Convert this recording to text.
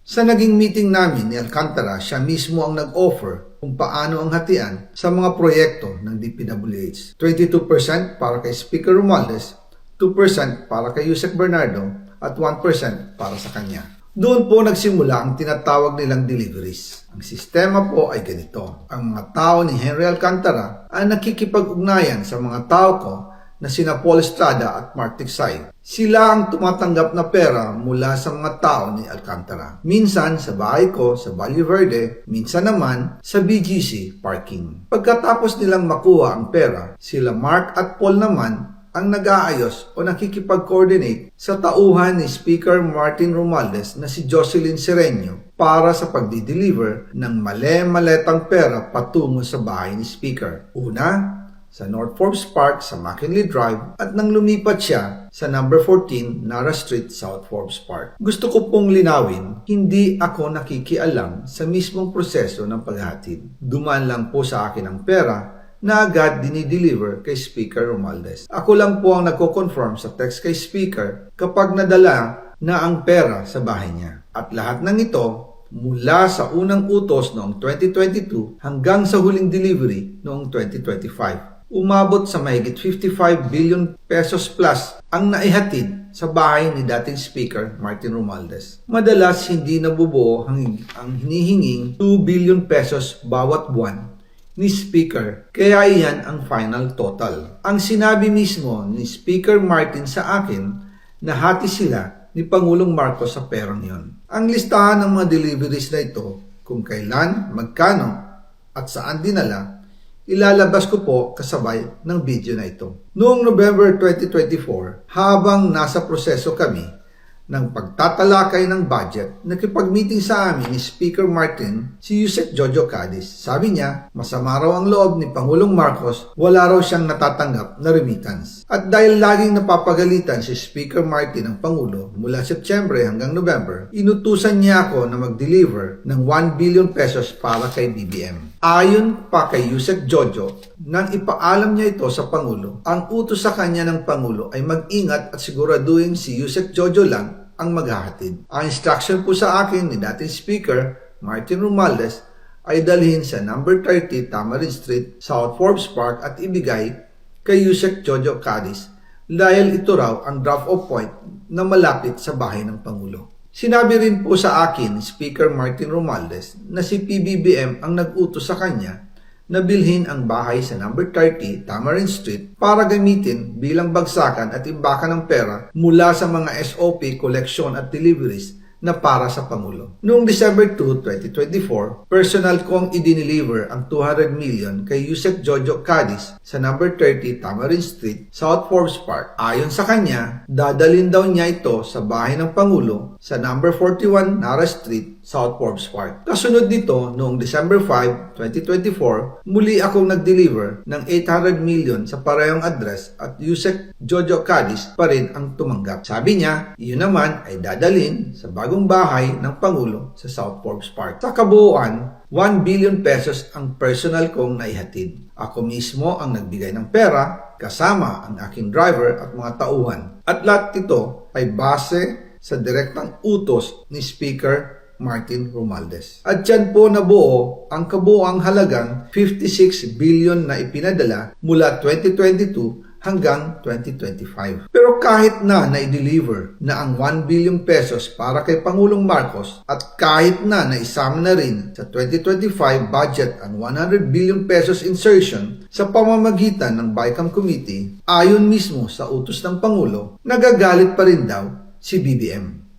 Sa naging meeting namin ni Alcantara, siya mismo ang nag-offer kung paano ang hatian sa mga proyekto ng DPWH. 22% para kay Speaker Romualdez, 2% para kay Yusek Bernardo at 1% para sa kanya. Doon po nagsimula ang tinatawag nilang deliveries. Ang sistema po ay ganito. Ang mga tao ni Henry Alcantara ay nakikipag-ugnayan sa mga tao ko na sina Paul Estrada at Mark Tiksay. Sila ang tumatanggap na pera mula sa mga tao ni Alcantara. Minsan sa bahay ko sa Valle Verde, minsan naman sa BGC parking. Pagkatapos nilang makuha ang pera, sila Mark at Paul naman ang nag-aayos o nakikipag-coordinate sa tauhan ni Speaker Martin Romualdez na si Jocelyn Sereño para sa pagdi-deliver ng male-maletang pera patungo sa bahay ni Speaker. Una, sa North Forbes Park sa McKinley Drive at nang lumipat siya sa number 14 Nara Street, South Forbes Park. Gusto ko pong linawin, hindi ako nakikialam sa mismong proseso ng paghatid. Dumaan lang po sa akin ang pera na agad dinideliver kay Speaker Romualdez. Ako lang po ang nagko-confirm sa text kay Speaker kapag nadala na ang pera sa bahay niya. At lahat ng ito mula sa unang utos noong 2022 hanggang sa huling delivery noong 2025. Umabot sa mahigit 55 billion pesos plus ang naihatid sa bahay ni dating Speaker Martin Romualdez. Madalas hindi nabubuo ang hinihinging 2 billion pesos bawat buwan ni Speaker, kaya iyan ang final total. Ang sinabi mismo ni Speaker Martin sa akin na hati sila ni Pangulong Marcos sa perang yon. Ang listahan ng mga deliveries na ito, kung kailan, magkano, at saan dinala, ilalabas ko po kasabay ng video na ito. Noong November 2024, habang nasa proseso kami ng pagtatalakay ng budget, nakipag-meeting sa amin ni Speaker Martin si Yusek Jojo Cadiz. Sabi niya, masama raw ang loob ni Pangulong Marcos, wala raw siyang natatanggap na remittance. At dahil laging napapagalitan si Speaker Martin ng Pangulo mula Setyembre hanggang November, inutusan niya ako na mag-deliver ng 1 billion pesos para kay BBM. Ayon pa kay Yusek Jojo, nang ipaalam niya ito sa Pangulo, ang utos sa kanya ng Pangulo ay mag-ingat at siguraduhin si Yusek Jojo lang ang maghahatid. Ang instruction po sa akin ni dating Speaker Martin Romualdez ay dalhin sa number 30 Tamarin Street, South Forbes Park at ibigay kay Yusek Jojo Cadiz dahil ito raw ang drop-off point na malapit sa bahay ng Pangulo. Sinabi rin po sa akin ni Speaker Martin Romualdez na si PBBM ang nag-utos sa kanya na bilhin ang bahay sa number 30 Tamarin Street para gamitin bilang bagsakan at imbakan ng pera mula sa mga SOP, collection at deliveries na para sa Pangulo. Noong December 2, 2024, personal kong i-deliver ang 200 million kay Yusek Jojo Cadiz sa number 30 Tamarin Street, South Forbes Park. Ayon sa kanya, dadalhin daw niya ito sa bahay ng Pangulo sa number 41 Nara Street, South Forbes Park. Kasunod nito, noong December 5, 2024, muli akong nag-deliver ng 800 million sa parehong address at Yusek Jojo Cadiz pa rin ang tumanggap. Sabi niya, iyon naman ay dadalhin sa bagong bahay ng Pangulo sa South Forbes Park. Sa kabuuan, 1 billion pesos ang personal kong naihatid. Ako mismo ang nagbigay ng pera, kasama ang aking driver at mga tauhan. At lahat ito ay base sa direktang utos ni Speaker Martin Romualdez. At dyan po nabuo ang kabuuang halagang 56 billion na ipinadala mula 2022 hanggang 2025. Pero kahit na i-deliver na ang 1 billion pesos para kay Pangulong Marcos at kahit na naisama na rin sa 2025 budget ang 100 billion pesos insertion sa pamamagitan ng BICAM Committee, ayon mismo sa utos ng Pangulo, nagagalit pa rin daw si BBM.